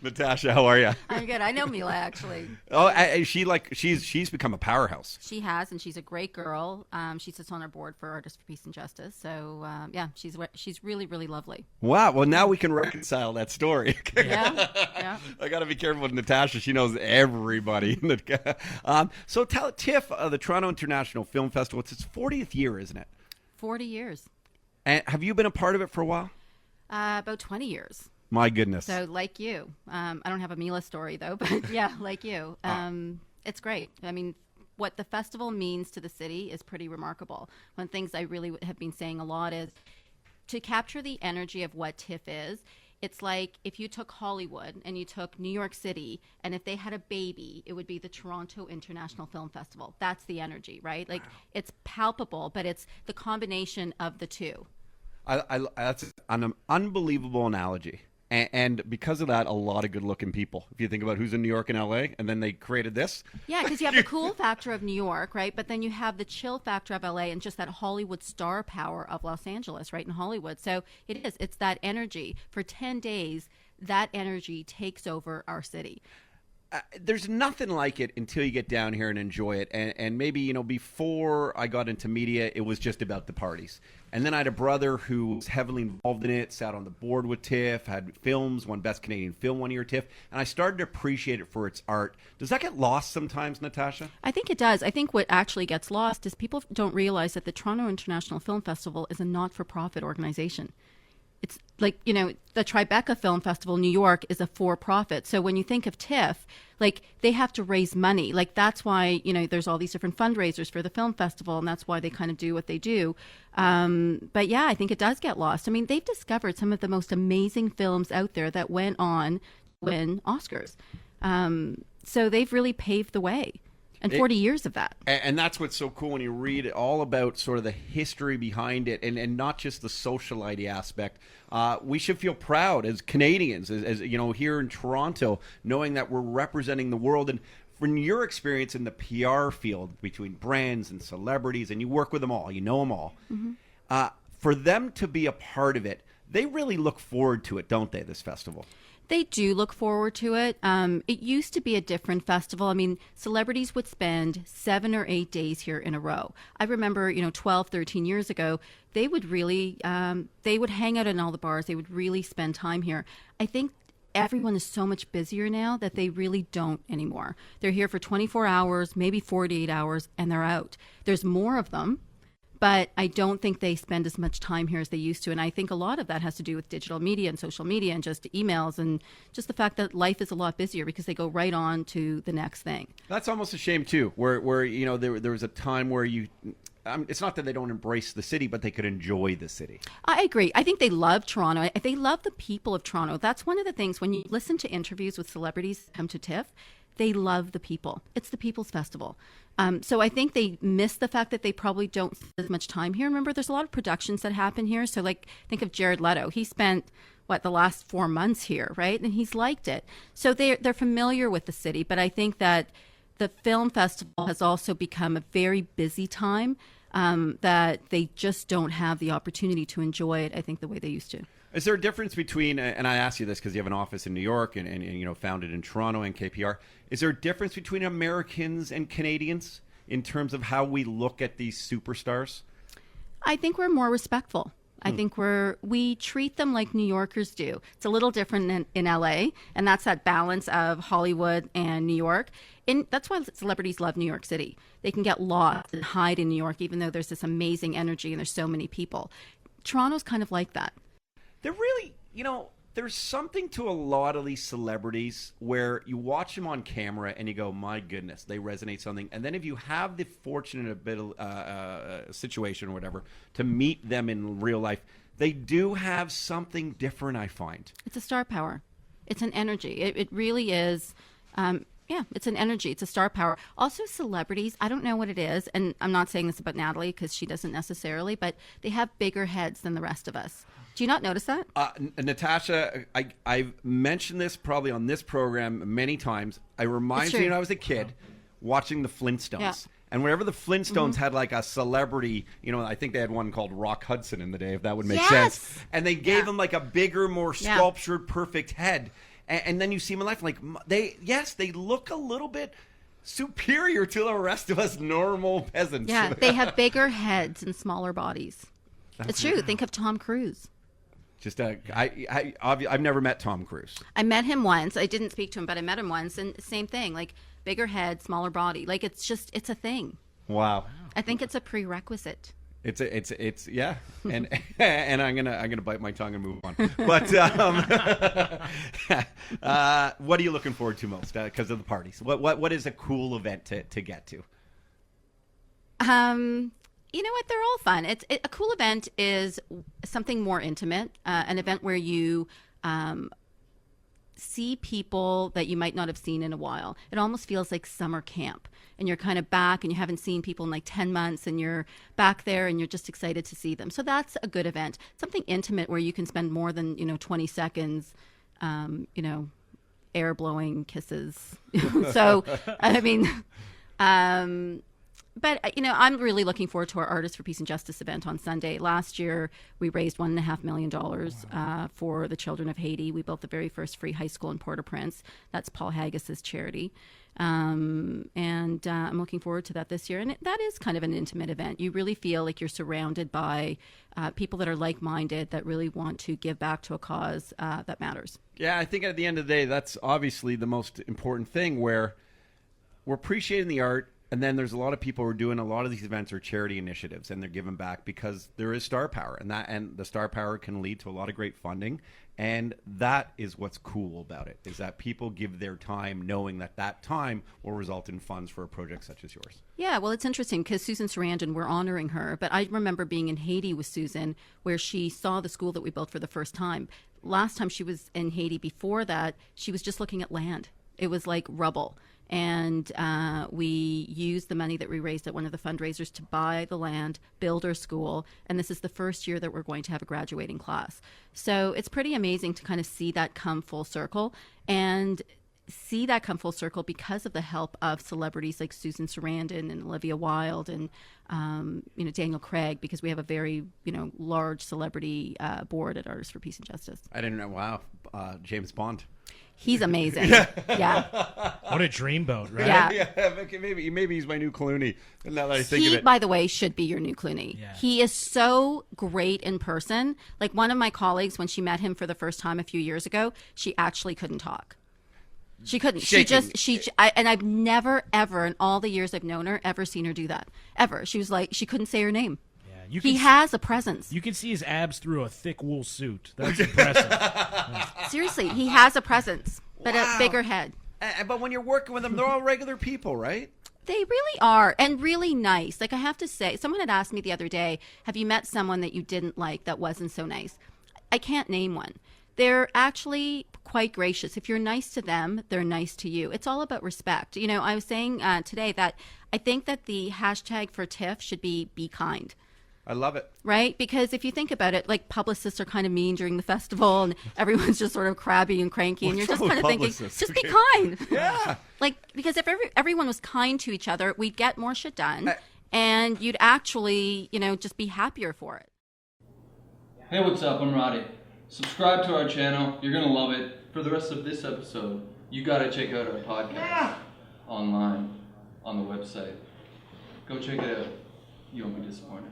Natasha, how are you? I'm good. I know Mila actually. Oh, she's become a powerhouse. She has, and she's a great girl. She sits on our board for Artists for Peace and Justice. So yeah, she's really, really lovely. Wow. Well, now we can reconcile that story. Yeah. I got to be careful with Natasha. She knows everybody. So tell TIFF, the Toronto International Film Festival. It's its 40th year, isn't it? 40 years. And have you been a part of it for a while? About 20 years. My goodness. So like you. I don't have a Mila story though, but yeah, like you. It's great. I mean, what the festival means to the city is pretty remarkable. One of the things I really have been saying a lot is to capture the energy of what TIFF is. It's like if you took Hollywood and you took New York City, and if they had a baby, it would be the Toronto International Film Festival. That's the energy, right? Like It's palpable, but it's the combination of the two. That's an unbelievable analogy. And because of that, a lot of good-looking people. If you think about who's in New York and L.A., and then they created this. Yeah, because you have the cool factor of New York, right? But then you have the chill factor of L.A. and just that Hollywood star power of Los Angeles, right, in Hollywood. So it's that energy. For 10 days, that energy takes over our city. There's nothing like it until you get down here and enjoy it. And maybe, before I got into media, it was just about the parties. And then I had a brother who was heavily involved in it, sat on the board with TIFF, had films, won Best Canadian Film one year at TIFF, and I started to appreciate it for its art. Does that get lost sometimes, Natasha? I think it does. I think what actually gets lost is people don't realize that the Toronto International Film Festival is a not-for-profit organization. It's like, the Tribeca Film Festival in New York is a for-profit. So when you think of TIFF, they have to raise money. That's why, there's all these different fundraisers for the film festival, and that's why they kind of do what they do. But yeah, I think it does get lost. I mean, they've discovered some of the most amazing films out there that went on to win Oscars. So they've really paved the way. And 40 years of that. And that's what's so cool when you read all about sort of the history behind it and not just the socialite aspect. We should feel proud as Canadians, as here in Toronto, knowing that we're representing the world. And from your experience in the PR field between brands and celebrities, and you work with them all, you know them all, for them to be a part of it, they really look forward to it, don't they, this festival? They do look forward to it. It used to be a different festival. I mean, celebrities would spend 7 or 8 days here in a row. I remember, 12, 13 years ago, they would really, they would hang out in all the bars. They would really spend time here. I think everyone is so much busier now that they really don't anymore. They're here for 24 hours, maybe 48 hours, and they're out. There's more of them. But I don't think they spend as much time here as they used to. And I think a lot of that has to do with digital media and social media and just emails and just the fact that life is a lot busier because they go right on to the next thing. That's almost a shame, too, where there was a time where it's not that they don't embrace the city, but they could enjoy the city. I agree. I think they love Toronto. They love the people of Toronto. That's one of the things when you listen to interviews with celebrities that come to TIFF, they love the people. It's the People's Festival. So I think they miss the fact that they probably don't spend as much time here. Remember, there's a lot of productions that happen here. So think of Jared Leto. He spent, the last 4 months here, right? And he's liked it. So they're familiar with the city. But I think that the film festival has also become a very busy time that they just don't have the opportunity to enjoy it, I think, the way they used to. Is there a difference between, and I ask you this because you have an office in New York and founded in Toronto, NKPR, is there a difference between Americans and Canadians in terms of how we look at these superstars? I think we're more respectful. I think we treat them like New Yorkers do. It's a little different in LA, and that's that balance of Hollywood and New York. And that's why celebrities love New York City. They can get lost and hide in New York, even though there's this amazing energy and there's so many people. Toronto's kind of like that. They're really, there's something to a lot of these celebrities where you watch them on camera and you go, my goodness, they resonate something. And then if you have the fortunate bit of situation or whatever to meet them in real life, they do have something different, I find. It's a star power. It's an energy. It really is. Yeah, it's an energy. It's a star power. Also, celebrities, I don't know what it is, and I'm not saying this about Natalie because she doesn't necessarily, but they have bigger heads than the rest of us. Do you not notice that? Natasha, I've mentioned this probably on this program many times. I remind me when I was a kid watching the Flintstones. Yeah. And whenever the Flintstones had like a celebrity, I think they had one called Rock Hudson in the day, if that would make sense. And they gave him like a bigger, more sculptured, perfect head. and then you see them in life, like they look a little bit superior to the rest of us normal peasants. Yeah, they have bigger heads and smaller bodies. It's true. Think of Tom Cruise. Just I've never met Tom Cruise. I met him once. I didn't speak to him, but I met him once, and same thing. Like bigger head, smaller body. Like it's a thing. Wow. I think it's a prerequisite. It's yeah, and I'm gonna bite my tongue and move on. But what are you looking forward to most? Because of the parties. What is a cool event to get to? You know what? They're all fun. A cool event is something more intimate, an event where you see people that you might not have seen in a while. It almost feels like summer camp, and you're kind of back and you haven't seen people in like 10 months and you're back there and you're just excited to see them. So that's a good event. Something intimate where you can spend more than, 20 seconds, air blowing kisses. So, I mean, but, I'm really looking forward to our Artists for Peace and Justice event on Sunday. Last year, we raised $1.5 million for the children of Haiti. We built the very first free high school in Port-au-Prince. That's Paul Haggis's charity. And I'm looking forward to that this year. And that is kind of an intimate event. You really feel like you're surrounded by people that are like-minded, that really want to give back to a cause that matters. Yeah, I think at the end of the day, that's obviously the most important thing, where we're appreciating the art. And then there's a lot of people who are doing a lot of these events are charity initiatives, and they're giving back because there is star power, and the star power can lead to a lot of great funding. And that is what's cool about it, is that people give their time knowing that time will result in funds for a project such as yours. Yeah, well, it's interesting because Susan Sarandon, we're honoring her. But I remember being in Haiti with Susan, where she saw the school that we built for the first time. Last time she was in Haiti before that, she was just looking at land. It was like rubble. And we used the money that we raised at one of the fundraisers to buy the land, build our school, and this is the first year that we're going to have a graduating class. So it's pretty amazing to kind of see that come full circle, and see that come full circle because of the help of celebrities like Susan Sarandon and Olivia Wilde and Daniel Craig, because we have a very large celebrity board at Artists for Peace and Justice. I didn't know. Wow, James Bond. He's amazing. Yeah. What a dreamboat, right? Yeah. Okay, maybe he's my new Clooney. Now that I think of He, it. by the way, should be your new Clooney. Yeah. He is so great in person. Like one of my colleagues, when she met him for the first time a few years ago, she actually couldn't talk. She couldn't. Shaking. And I've never, ever, in all the years I've known her, ever seen her do that. Ever. She was like, she couldn't say her name. He has a presence. You can see his abs through a thick wool suit. That's impressive. Seriously, he has a presence, but a bigger head. But when you're working with them, they're all regular people, right? They really are, and really nice. Like I have to say, someone had asked me the other day, have you met someone that you didn't like that wasn't so nice? I can't name one. They're actually quite gracious. If you're nice to them, they're nice to you. It's all about respect. I was saying today that I think that the hashtag for TIFF should be kind. I love it. Right? Because if you think about it, like publicists are kind of mean during the festival and everyone's just sort of crabby and cranky, and you're just kind of thinking, just be kind. Yeah. Like, because if everyone was kind to each other, we'd get more shit done, and you'd actually, just be happier for it. Hey, what's up? I'm Roddy. Subscribe to our channel. You're going to love it. For the rest of this episode, you got to check out our podcast online on the website. Go check it out. You won't be disappointed.